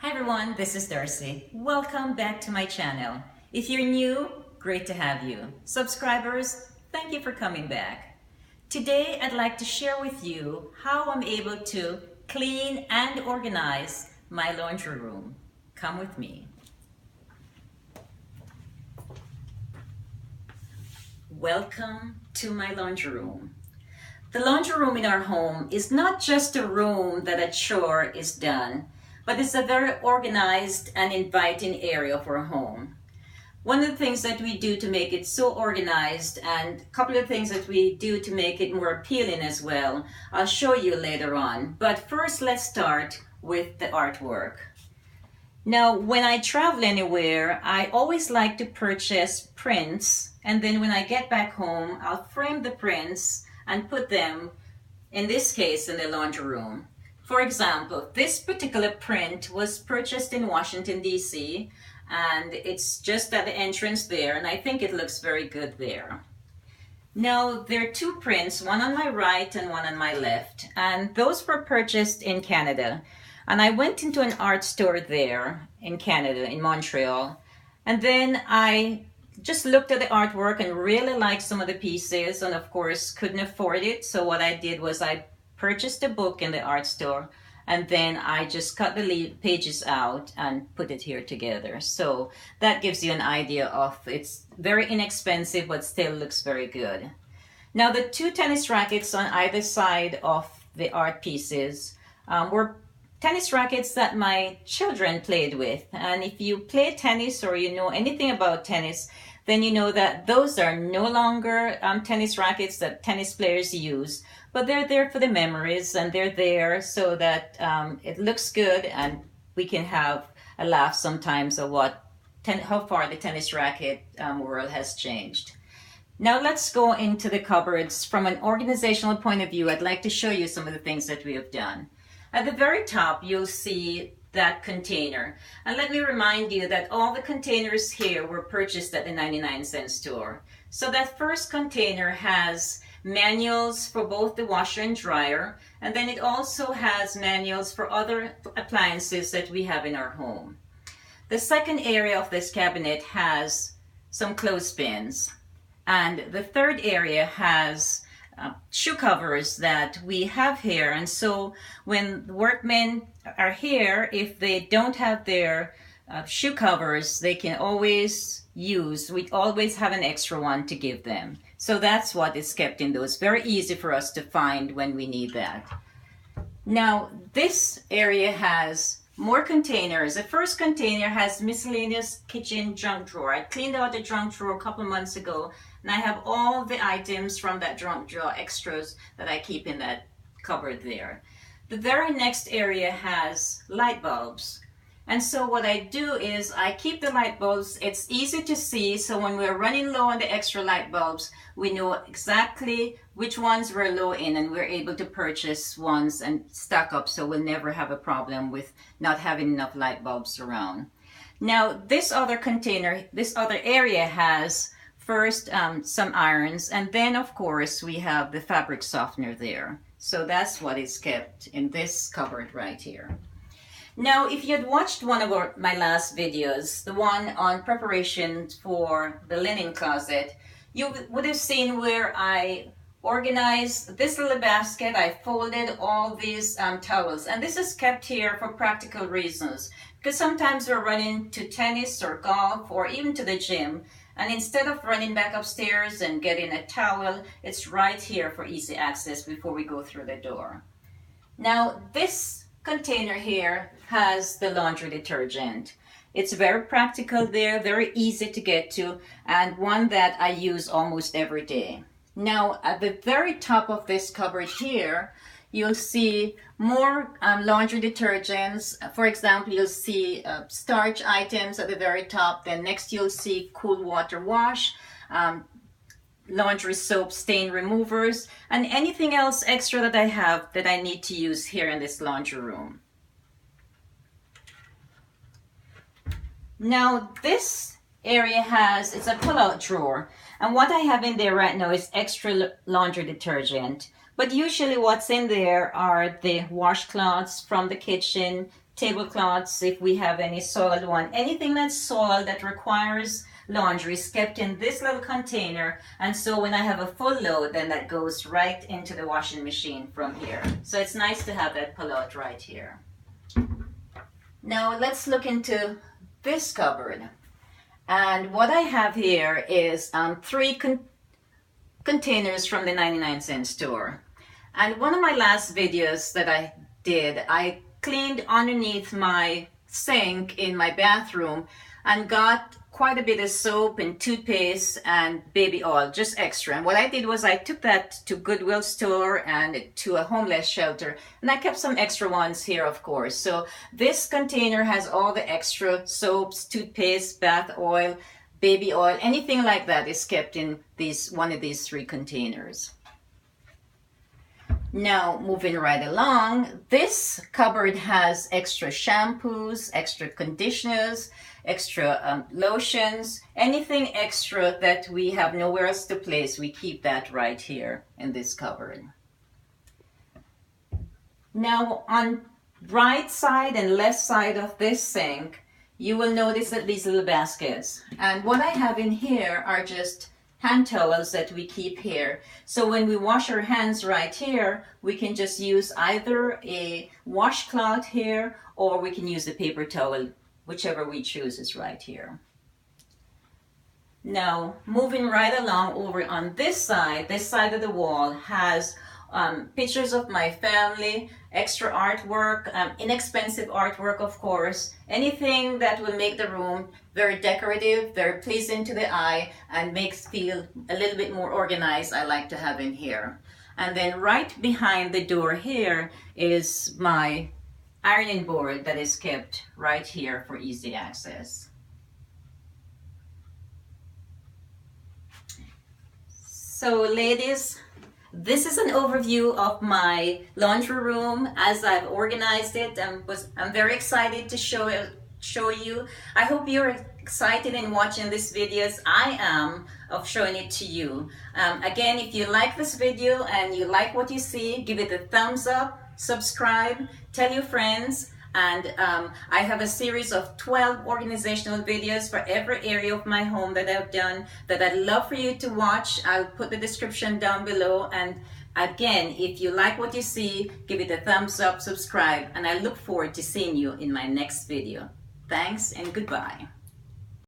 Hi everyone, this is Darci. Welcome back to my channel. If you're new, great to have you. Subscribers, thank you for coming back. Today I'd like to share with you how I'm able to clean and organize my laundry room. Come with me. Welcome to my laundry room. The laundry room in our home is not just a room that a chore is done, but it's a very organized and inviting area for a home. One of the things that we do to make it so organized, and a couple of things that we do to make it more appealing as well, I'll show you later on. But first, let's start with the artwork. Now, when I travel anywhere, I always like to purchase prints, and then when I get back home, I'll frame the prints and put them, in this case, in the laundry room. For example, this particular print was purchased in Washington, D.C., and it's just at the entrance there, and I think it looks very good there. Now, there are two prints, one on my right and one on my left, and those were purchased in Canada. And I went into an art store there in Canada, in Montreal, and then I just looked at the artwork and really liked some of the pieces, and of course couldn't afford it. So what I did was I purchased a book in the art store, and then I just cut the pages out and put it here together. So that gives you an idea of, it's very inexpensive but still looks very good. Now the two tennis rackets on either side of the art pieces were tennis rackets that my children played with. And if you play tennis or you know anything about tennis, then you know that those are no longer tennis rackets that tennis players use, but they're there for the memories, and they're there so that it looks good and we can have a laugh sometimes of how far the tennis racket world has changed. Now let's go into the cupboards. From an organizational point of view, I'd like to show you some of the things that we have done. At the very top, you'll see that container. And let me remind you that all the containers here were purchased at the 99-cent store. So that first container has manuals for both the washer and dryer, and then it also has manuals for other appliances that we have in our home. The second area of this cabinet has some clothespins, and the third area has shoe covers that we have here. And so when the workmen are here, if they don't have their shoe covers, they can always use, we always have an extra one to give them. So that's what is kept in those. Very easy for us to find when we need that. Now this area has more containers. The first container has miscellaneous kitchen junk drawer. I cleaned out the junk drawer a couple of months ago, and I have all the items from that junk drawer extras that I keep in that cupboard there. The very next area has light bulbs. And so what I do is I keep the light bulbs. It's easy to see, so when we're running low on the extra light bulbs, we know exactly which ones we're low in, and we're able to purchase ones and stock up, so we'll never have a problem with not having enough light bulbs around. Now this other container, this other area has first some irons, and then of course we have the fabric softener there. So that's what is kept in this cupboard right here. Now, if you had watched one of my last videos, the one on preparation for the linen closet, you would have seen where I organized this little basket. I folded all these towels, and this is kept here for practical reasons, because sometimes we're running to tennis or golf or even to the gym, and instead of running back upstairs and getting a towel, it's right here for easy access before we go through the door. Now this container here has the laundry detergent. It's very practical there, very easy to get to, and one that I use almost every day. Now at the very top of this cupboard here, you'll see more laundry detergents. For example, you'll see starch items at the very top. Then next you'll see cool water wash, laundry soap stain removers, and anything else extra that I have that I need to use here in this laundry room. Now this area it's a pull-out drawer, and what I have in there right now is extra laundry detergent. But usually what's in there are the washcloths from the kitchen, tablecloths if we have any soiled one. Anything that's soiled that requires laundry is kept in this little container, and so when I have a full load, then that goes right into the washing machine from here. So it's nice to have that pull out right here. Now let's look into this cupboard. And what I have here is three containers from the 99-cent store. And one of my last videos that I did, I cleaned underneath my sink in my bathroom and got quite a bit of soap and toothpaste and baby oil, just extra. And what I did was I took that to Goodwill store and to a homeless shelter, and I kept some extra ones here, of course. So this container has all the extra soaps, toothpaste, bath oil, baby oil, anything like that is kept in one of these three containers. Now, moving right along, this cupboard has extra shampoos, extra conditioners, extra lotions, anything extra that we have nowhere else to place, we keep that right here in this cupboard. Now, on right side and left side of this sink, you will notice that these little baskets. And what I have in here are just hand towels that we keep here. So when we wash our hands right here, we can just use either a washcloth here, or we can use a paper towel, whichever we choose is right here. Now, moving right along over on this side of the wall has pictures of my family, extra artwork, inexpensive artwork, of course, anything that will make the room very decorative, very pleasing to the eye, and makes feel a little bit more organized, I like to have in here. And then right behind the door here is my ironing board that is kept right here for easy access. So ladies, this is an overview of my laundry room as I've organized it. I'm very excited to show you. I hope you're excited in watching this video as I am of showing it to you. Again, if you like this video and you like what you see, give it a thumbs up, subscribe, tell your friends, and I have a series of 12 organizational videos for every area of my home that I've done that I'd love for you to watch. I'll put the description down below, and again, if you like what you see, give it a thumbs up, subscribe, and I look forward to seeing you in my next video. Thanks and goodbye.